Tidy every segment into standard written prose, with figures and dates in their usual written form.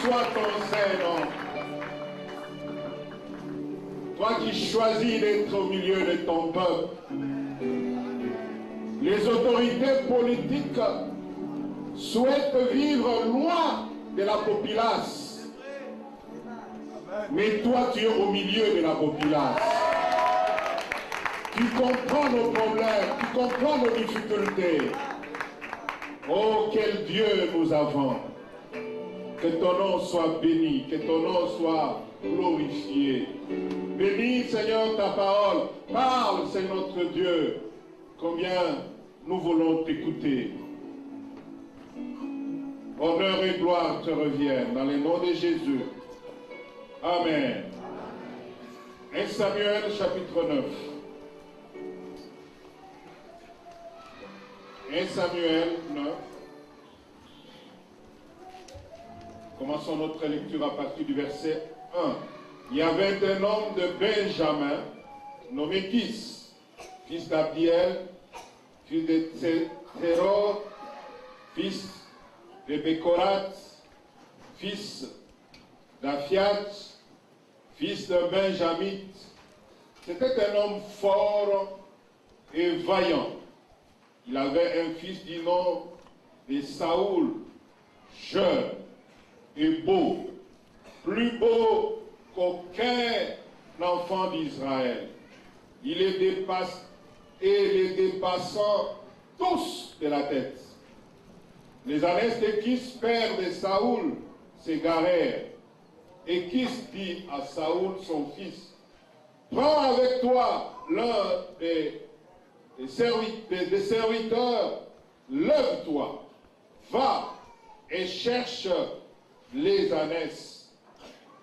soit ton Saint-Nom. Toi qui choisis d'être au milieu de ton peuple. Les autorités politiques souhaitent vivre loin de la populace. Mais toi, tu es au milieu de la populace. Tu comprends nos problèmes, tu comprends nos difficultés. Oh, quel Dieu nous avons. Que ton nom soit béni, que ton nom soit glorifié. Bénis, Seigneur, ta parole. Parle, c'est notre Dieu. Combien nous voulons t'écouter. Honneur et gloire te reviennent dans le nom de Jésus. Amen. 1 Samuel chapitre 9. 1 Samuel 9. Commençons notre lecture à partir du verset 1. Il y avait un homme de Benjamin, nommé Kis, fils d'Abdiel, fils de Tseror, fils de Bekorat, fils d'Aphiat, fils de Benjamite. C'était un homme fort et vaillant. Il avait un fils du nom de Saoul, jeune et beau, plus beau qu'aucun enfant d'Israël. Il les dépasse et les dépassant tous de la tête. Les ânesse de Kis, père de Saoul, s'égarèrent. Et Kis dit à Saoul, son fils, prends avec toi l'un des serviteurs, lève-toi, va et cherche les ânesses.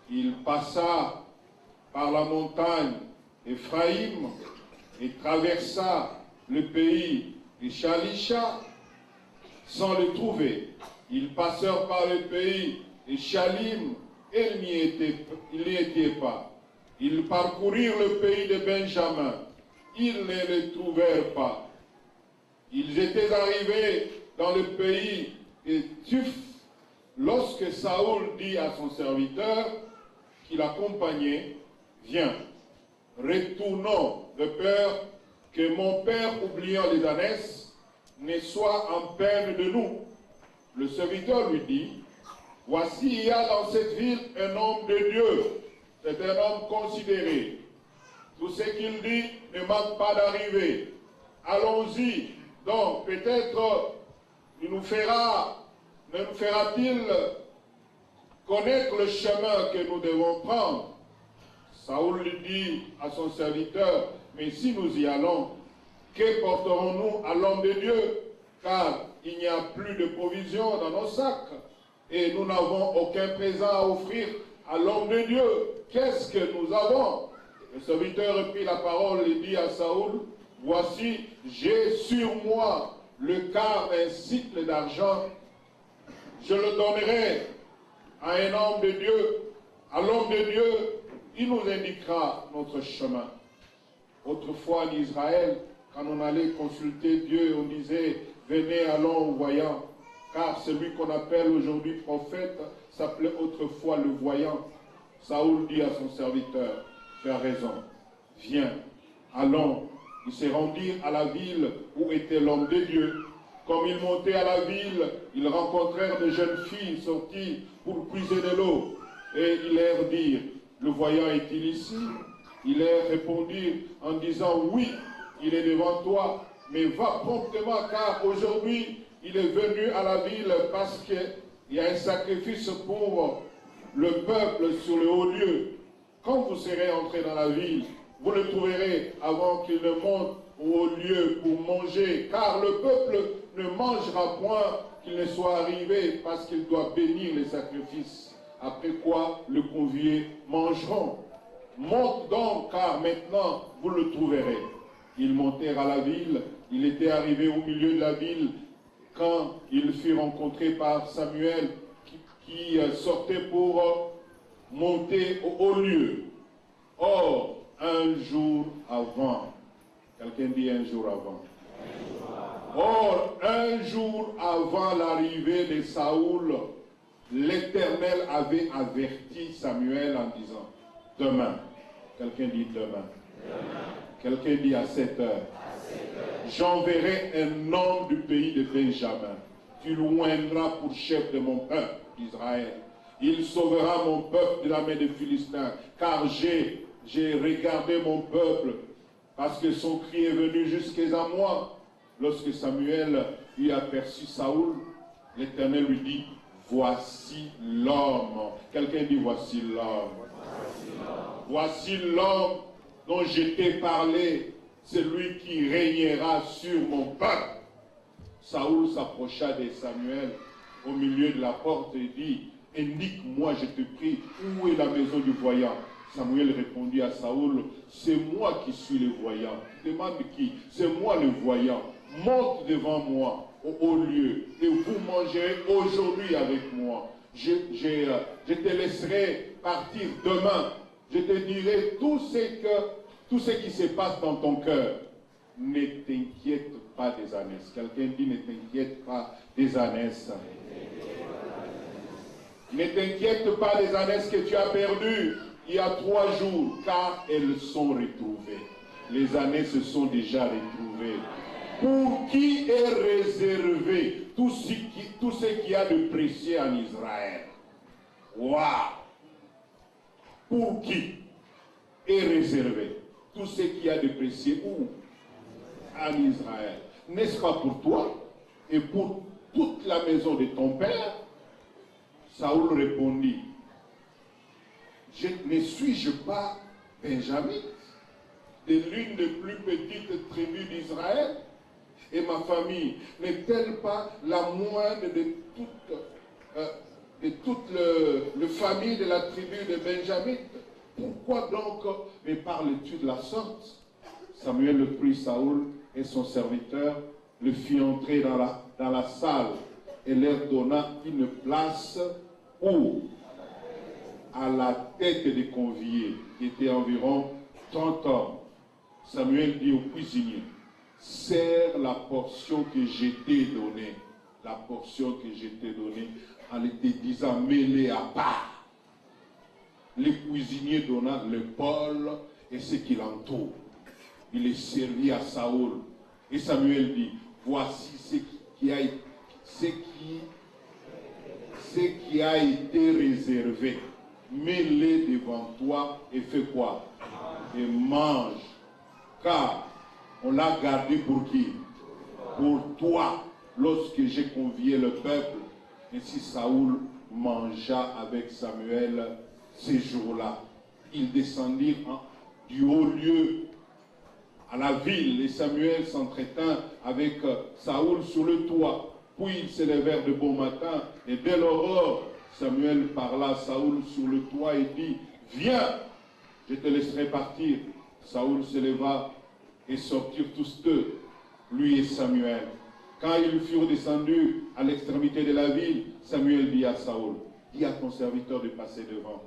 Il passa par la montagne Éphraïm et traversa le pays de Shalisha sans le trouver. Ils passèrent par le pays de Shalim et ils n'y étaient pas. Ils parcoururent le pays de Benjamin. Ils ne le trouvèrent pas. Ils étaient arrivés dans le pays de Tuf lorsque Saoul dit à son serviteur qui l'accompagnait, viens, retournons de peur que mon père, oubliant les ânesses, ne soit en peine de nous. Le serviteur lui dit, voici, il y a dans cette ville un homme de Dieu. C'est un homme considéré. Tout ce qu'il dit ne manque pas d'arriver. Allons-y. Donc, peut-être, ne nous fera-t-il connaître le chemin que nous devons prendre. Saoul lui dit à son serviteur, mais si nous y allons, que porterons-nous à l'homme de Dieu? Car il n'y a plus de provisions dans nos sacs et nous n'avons aucun présent à offrir à l'homme de Dieu. Qu'est-ce que nous avons? Le serviteur reprit la parole et dit à Saoul, voici, j'ai sur moi le quart d'un cycle d'argent. Je le donnerai à un homme de Dieu. À l'homme de Dieu, il nous indiquera notre chemin. Autrefois en Israël, quand on allait consulter Dieu, on disait, venez, allons au voyant. Car celui qu'on appelle aujourd'hui prophète s'appelait autrefois le voyant. Saoul dit à son serviteur, tu as raison, viens, allons. Ils se rendirent à la ville où était l'homme de Dieu. Comme ils montaient à la ville, ils rencontrèrent des jeunes filles sorties pour puiser de l'eau. Et ils leur dirent, le voyant est-il ici? Ils leur répondirent en disant, oui, il est devant toi, mais va promptement, car aujourd'hui, il est venu à la ville parce qu'il y a un sacrifice pour le peuple sur le haut lieu. Quand vous serez entrés dans la ville, vous le trouverez avant qu'il ne monte au haut lieu pour manger, car le peuple ne mangera point qu'il ne soit arrivé parce qu'il doit bénir les sacrifices. Après quoi, le convié mangeront. Monte donc, car maintenant vous le trouverez. Ils montèrent à la ville. Il était arrivé au milieu de la ville quand il fut rencontré par Samuel qui sortait pour monter au haut lieu. Or, un jour avant, quelqu'un dit un jour avant. Or, un jour avant l'arrivée de Saoul, l'Éternel avait averti Samuel en disant, demain, quelqu'un dit demain, quelqu'un dit à 7 heures, j'enverrai un homme du pays de Benjamin, tu l'oindras pour chef de mon peuple d'Israël. Il sauvera mon peuple de la main des Philistins, car j'ai regardé mon peuple, parce que son cri est venu jusqu'à moi. Lorsque Samuel eut aperçu Saoul, l'Éternel lui dit, voici l'homme. Quelqu'un dit, voici l'homme. Voici l'homme dont je t'ai parlé, celui qui régnera sur mon peuple. Saoul s'approcha de Samuel au milieu de la porte et dit, indique-moi, je te prie, où est la maison du voyant? Samuel répondit à Saoul, c'est moi qui suis le voyant. Demande qui? C'est moi le voyant. Monte devant moi au haut lieu et vous mangerez aujourd'hui avec moi. Je te laisserai partir demain. Je te dirai tout ce qui se passe dans ton cœur. Ne t'inquiète pas des ânesses. Quelqu'un dit, ne t'inquiète pas des ânesses. Ne t'inquiète pas des ânesses que tu as perdues il y a 3 jours, car elles sont retrouvées. Les ânesses se sont déjà retrouvées. Pour qui est réservé tout ce qu'il y a de précieux en Israël? Waouh! Pour qui est réservé tout ce qu'il y a de précieux où? En Israël. N'est-ce pas pour toi et pour toute la maison de ton père? Saoul répondit, ne suis-je pas Benjamin, de l'une des plus petites tribus d'Israël? Et ma famille n'est-elle pas la moindre de toute la famille de la tribu de Benjamin? Pourquoi donc me parles-tu de la sorte? Samuel le prit Saoul et son serviteur, le fit entrer dans la salle et leur donna une place où, à la tête des conviés, qui étaient environ 30 hommes, Samuel dit au cuisinier, sers la portion que je t'ai donnée. La portion que je t'ai donnée, en te disant, mets-les à part. Le cuisinier donna le bol et ce qui l'entoure. Il est servi à Saoul. Et Samuel dit, voici ce qui a été réservé. Mets-les devant toi et fais quoi? Et mange. Car on l'a gardé pour qui? Pour toi, lorsque j'ai convié le peuple. Ainsi Saoul mangea avec Samuel ces jours-là. Ils descendirent du haut lieu à la ville et Samuel s'entretint avec Saoul sur le toit. Puis ils se levèrent de bon matin et dès l'aurore, Samuel parla à Saoul sur le toit et dit, viens, je te laisserai partir. Saoul se leva et sortirent tous deux, lui et Samuel. Quand ils furent descendus à l'extrémité de la ville, Samuel dit à Saoul, dis à ton serviteur de passer devant.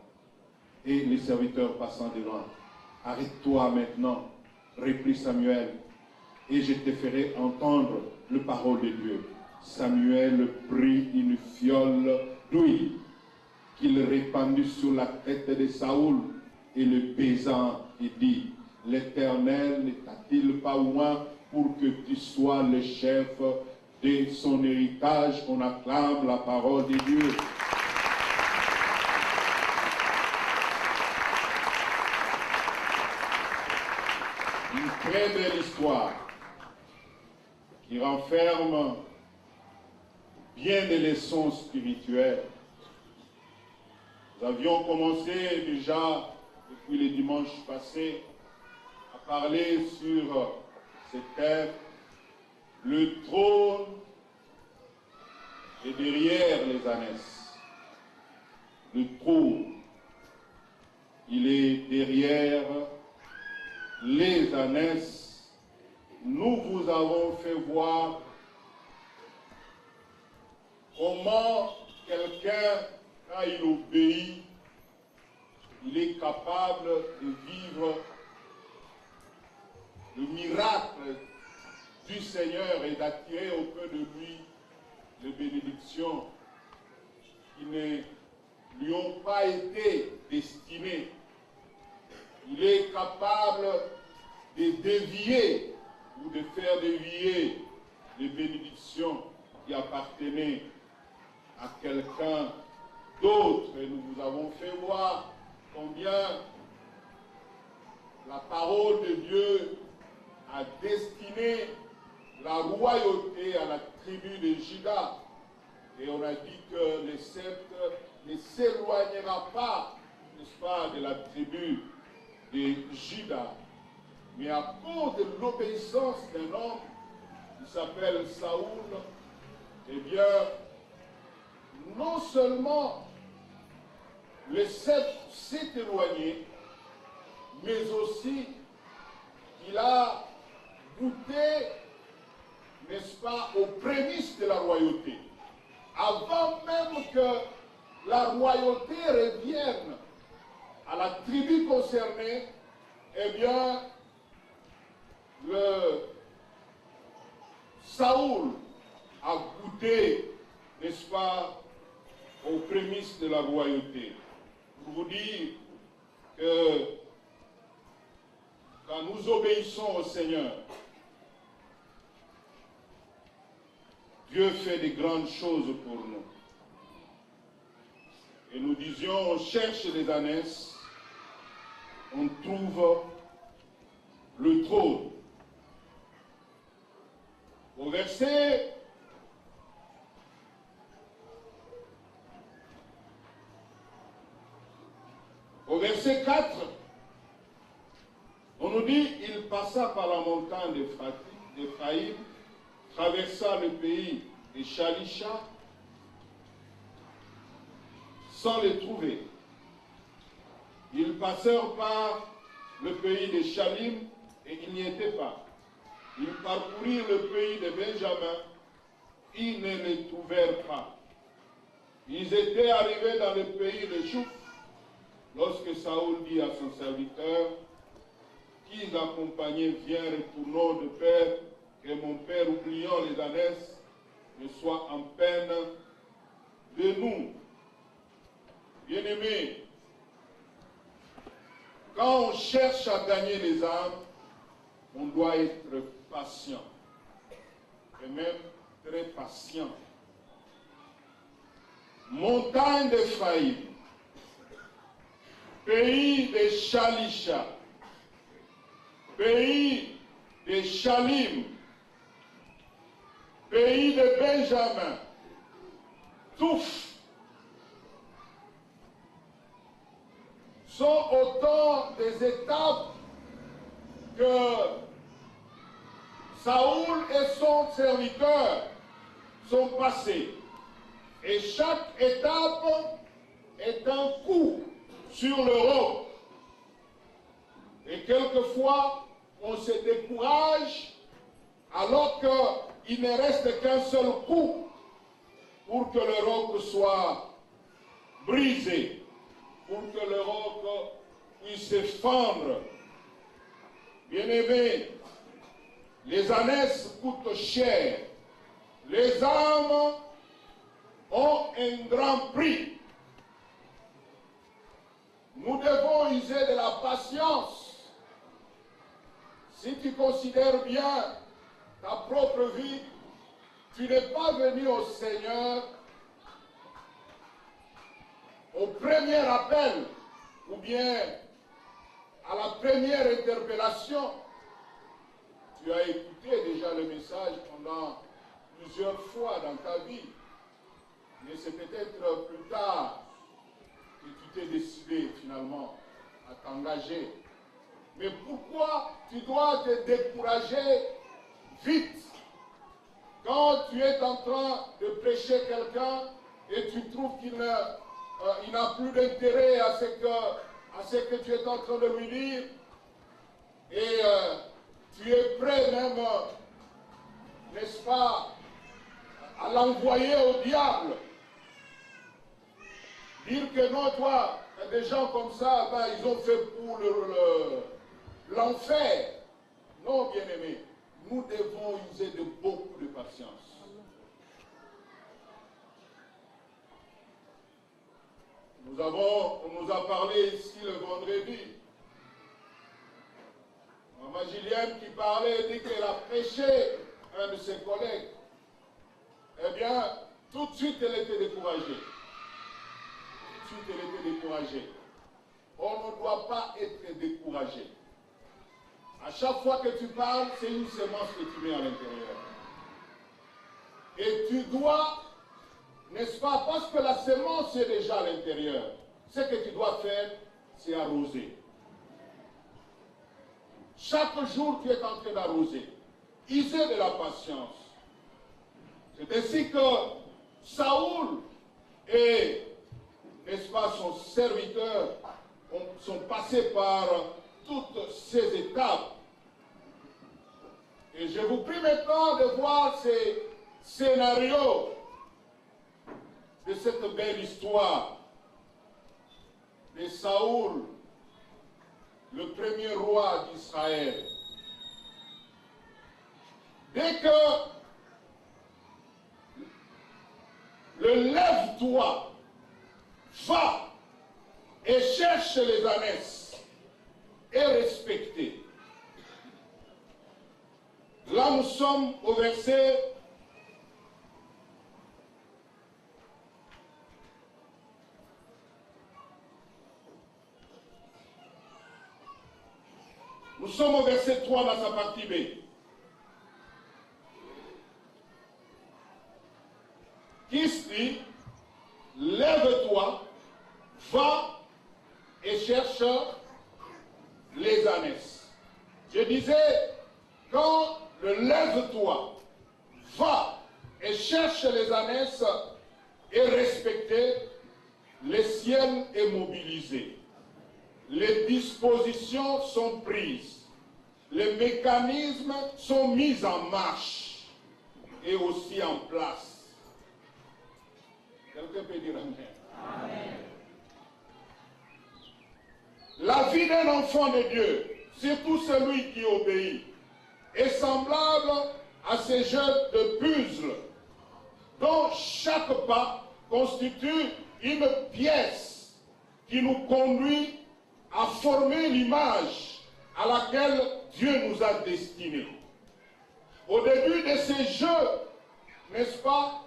Et les serviteurs passant devant, arrête-toi maintenant, reprit Samuel, et je te ferai entendre le parole de Dieu. Samuel prit une fiole d'huile qu'il répandit sur la tête de Saoul et le baisa et dit, l'Éternel n'est-il pas loin pour que tu sois le chef de son héritage? On acclame la parole de Dieu. Une très belle histoire qui renferme bien des leçons spirituelles. Nous avions commencé déjà, depuis les dimanches passés, à parler sur ce thème, le trône est derrière les ânesses. Le trône, il est derrière les ânesses. Nous vous avons fait voir comment quelqu'un, quand il obéit, il est capable de vivre le miracle du Seigneur et d'attirer auprès de lui les bénédictions qui ne lui ont pas été destinés. Il est capable de dévier ou de faire dévier les bénédictions qui appartenaient à quelqu'un d'autre. Et nous vous avons fait voir combien la parole de Dieu a destiné la royauté à la tribu de Juda. Et on a dit que le sceptre ne s'éloignera pas, n'est-ce pas, de la tribu de Juda. Mais à cause de l'obéissance d'un homme qui s'appelle Saoul, eh bien, non seulement le sceptre s'est éloigné, mais aussi il a goûté, n'est-ce pas, aux prémices de la royauté. Avant même que la royauté revienne à la tribu concernée, eh bien, Saoul a goûté, n'est-ce pas, aux prémices de la royauté. Pour vous dire que quand nous obéissons au Seigneur, Dieu fait de grandes choses pour nous. Et nous disions, on cherche des ânesses, on trouve le trône. Au verset 4, on nous dit, il passa par la montagne d'Éphraïm, traversa le pays de Shalisha, sans les trouver. Ils passèrent par le pays de Shalim et ils n'y étaient pas. Ils parcourirent le pays de Benjamin, ils ne les trouvèrent pas. Ils étaient arrivés dans le pays de Chouf, lorsque Saoul dit à son serviteur, qui l'accompagnait, viens, retournons de père, que mon père, oubliant les ânesses, ne soit en peine de nous. Bien-aimés, quand on cherche à gagner les âmes, on doit être patient, et même très patient. Montagne d'Éphraïm, pays de Shalisha, pays de Shalim, pays de Benjamin, tous sont autant des étapes que Saoul et son serviteur sont passés. Et chaque étape est un coup sur le roc. Et quelquefois, on se décourage alors qu'il ne reste qu'un seul coup pour que le roc soit brisé, pour que le roc puisse se fendre. Bien-aimés, les ânesses coûtent cher. Les âmes ont un grand prix. Nous devons user de la patience. Si tu considères bien ta propre vie, tu n'es pas venu au Seigneur au premier appel ou bien à la première interpellation. Tu as écouté déjà le message pendant plusieurs fois dans ta vie, mais c'est peut-être plus tard que tu t'es décidé finalement à t'engager. Mais pourquoi tu dois te décourager vite quand tu es en train de prêcher quelqu'un et tu trouves qu'il n'a plus d'intérêt à ce que tu es en train de lui dire et tu es prêt même, n'est-ce pas, à l'envoyer au diable. Dire que non, toi, des gens comme ça, ben, ils ont fait pour l'enfer. Non, bien-aimés, nous devons user de beaucoup de patience. On nous a parlé ici le vendredi. Maman Gilliane qui parlait dit qu'elle a prêché un de ses collègues. Eh bien, tout de suite elle était découragée. Tout de suite elle était découragée. On ne doit pas être découragé. À chaque fois que tu parles, c'est une semence que tu mets à l'intérieur. Et tu dois, n'est-ce pas, parce que la semence est déjà à l'intérieur, ce que tu dois faire, c'est arroser. Chaque jour, tu es en train d'arroser. User de la patience. C'est ainsi que Saoul et, n'est-ce pas, son serviteur sont passés par toutes ces étapes. Et je vous prie maintenant de voir ces scénarios de cette belle histoire de Saoul, le premier roi d'Israël. Dès que le lève-toi, va et cherche les ânesses et respectez. Là, nous sommes au verset 3 dans sa partie B. Qui dit, lève-toi, va et cherche les ânesses. Je disais, quand le lève-toi, va et cherche les ânesses et respecter, le ciel est mobilisé. Les dispositions sont prises. Les mécanismes sont mis en marche et aussi en place. Quelqu'un peut dire Amen. Amen. La vie d'un enfant de Dieu, surtout celui qui obéit, est semblable à ces jeux de puzzle dont chaque pas constitue une pièce qui nous conduit à former l'image à laquelle Dieu nous a destinés. Au début de ces jeux, n'est-ce pas,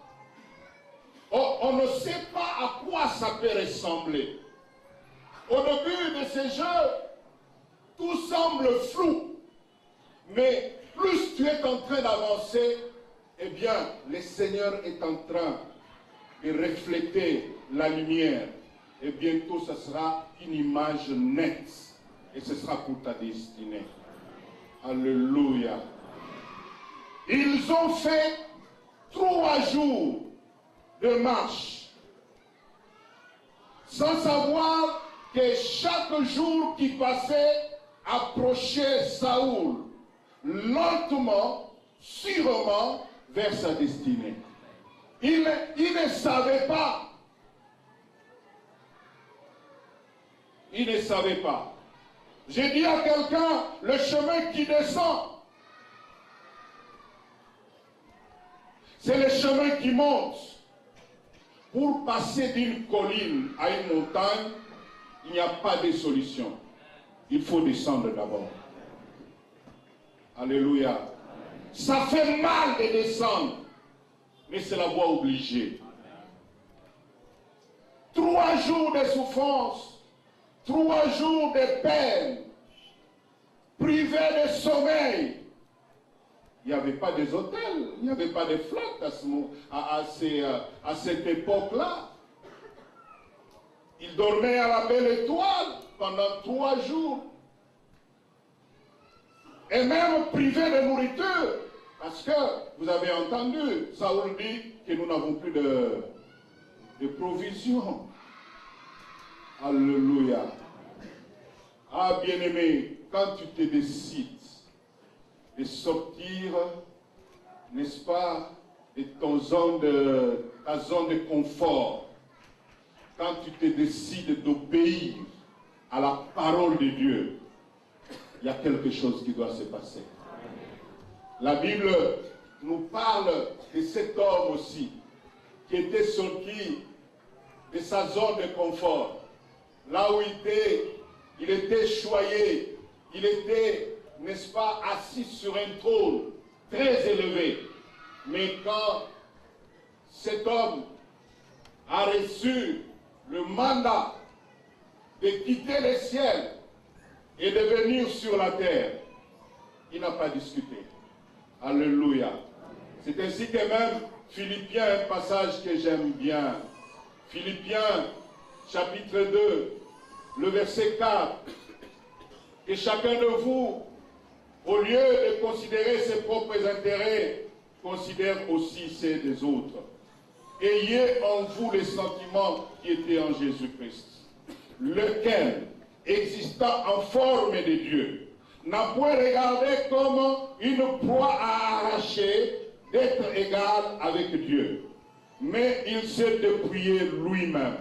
on ne sait pas à quoi ça peut ressembler. Au début de ces jeux, tout semble flou. Mais plus tu es en train d'avancer, eh bien, le Seigneur est en train de refléter la lumière. Et bientôt, ce sera une image nette. Et ce sera pour ta destinée. Alléluia. Ils ont fait 3 jours de marche, sans savoir que chaque jour qui passait approchait Saoul, lentement, sûrement, vers sa destinée. Il ne savait pas. Il ne savait pas. J'ai dit à quelqu'un, le chemin qui descend, c'est le chemin qui monte. Pour passer d'une colline à une montagne, il n'y a pas de solution. Il faut descendre d'abord. Alléluia. Ça fait mal de descendre, mais c'est la voie obligée. 3 jours de souffrance, 3 jours de peine, privé de sommeil. Il n'y avait pas des hôtels, il n'y avait pas de flottes à cette époque-là. Il dormait à la belle étoile pendant 3 jours. Et même privé de nourriture. Parce que, vous avez entendu, Saoul dit que nous n'avons plus de provisions. Alléluia. Ah, bien-aimé, quand tu te décides de sortir, n'est-ce pas, de ta zone de confort, quand tu te décides d'obéir à la parole de Dieu, il y a quelque chose qui doit se passer. La Bible nous parle de cet homme aussi, qui était sorti de sa zone de confort. Là où il était choyé, il était, n'est-ce pas, assis sur un trône très élevé. Mais quand cet homme a reçu le mandat de quitter le ciel et de venir sur la terre, il n'a pas discuté. Alléluia. C'est ainsi que même Philippiens, un passage que j'aime bien. Philippiens, chapitre 2, le verset 4. Et chacun de vous, au lieu de considérer ses propres intérêts, considère aussi ceux des autres. Ayez en vous les sentiments qui étaient en Jésus-Christ, lequel, existant en forme de Dieu, n'a point regardé comme une proie à arracher d'être égal avec Dieu. Mais il s'est dépouillé lui-même,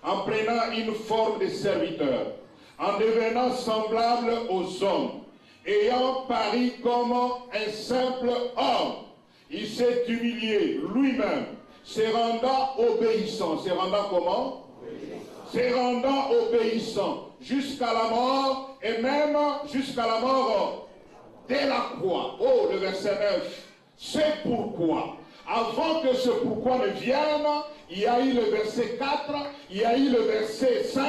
en prenant une forme de serviteur, en devenant semblable aux hommes, ayant paru comme un simple homme. Il s'est humilié lui-même, se rendant obéissant. Se rendant comment? Se rendant obéissant jusqu'à la mort, et même jusqu'à la mort de la croix. Oh, le verset 9. C'est pourquoi, avant que ce pourquoi ne vienne, il y a eu le verset 4, il y a eu le verset 5,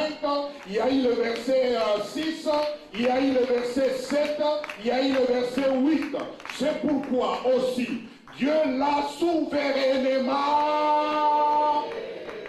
il y a eu le verset 6, il y a eu le verset 7, il y a eu le verset 8. C'est pourquoi aussi, Dieu l'a souverainement.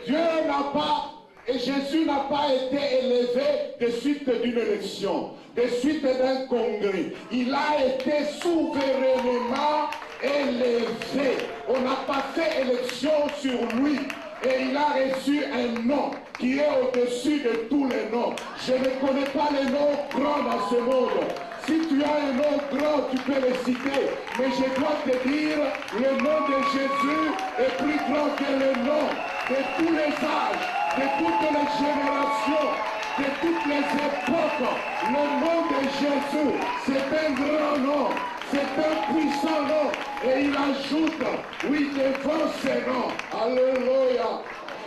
Dieu n'a pas, et Jésus n'a pas été élevé de suite d'une élection, de suite d'un congrès. Il a été souverainement élevé. On n'a pas fait élection sur lui. Et il a reçu un nom qui est au-dessus de tous les noms. Je ne connais pas les noms grands dans ce monde. Si tu as un nom grand, tu peux le citer. Mais je dois te dire, le nom de Jésus est plus grand que le nom de tous les âges, de toutes les générations, de toutes les époques. Le nom de Jésus, c'est un grand nom. C'est un puissant nom. Et il ajoute, oui, devant ce nom, alléluia,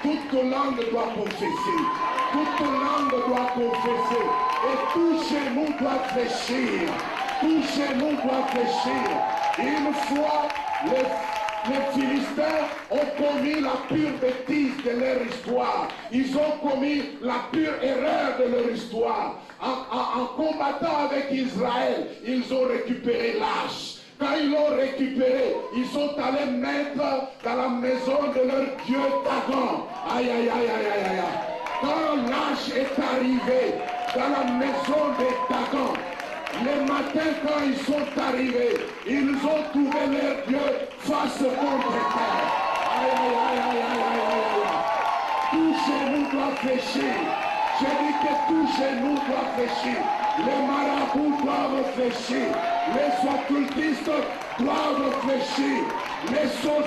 toute langue doit confesser. Toute langue doit confesser. Et tout genou doit fléchir. Tout genou doit fléchir. Une fois, les Philistins ont commis la pure bêtise de leur histoire. Ils ont commis la pure erreur de leur histoire. En combattant avec Israël, ils ont récupéré l'arche. Quand ils l'ont récupéré, ils sont allés mettre dans la maison de leur dieu Dagon. Aïe, aïe, aïe, aïe, aïe, aïe. Quand l'arche est arrivée dans la maison de Dagon, le matin quand ils sont arrivés, ils ont trouvé leur Dieu face contre terre. Aïe, aïe, aïe, aïe, aïe, aïe, aïe, aïe. Tout genou doit fléchir. J'ai dit que tout genou doit fléchir. Les marabouts doivent fléchir. Les occultistes doivent fléchir. Les sorciers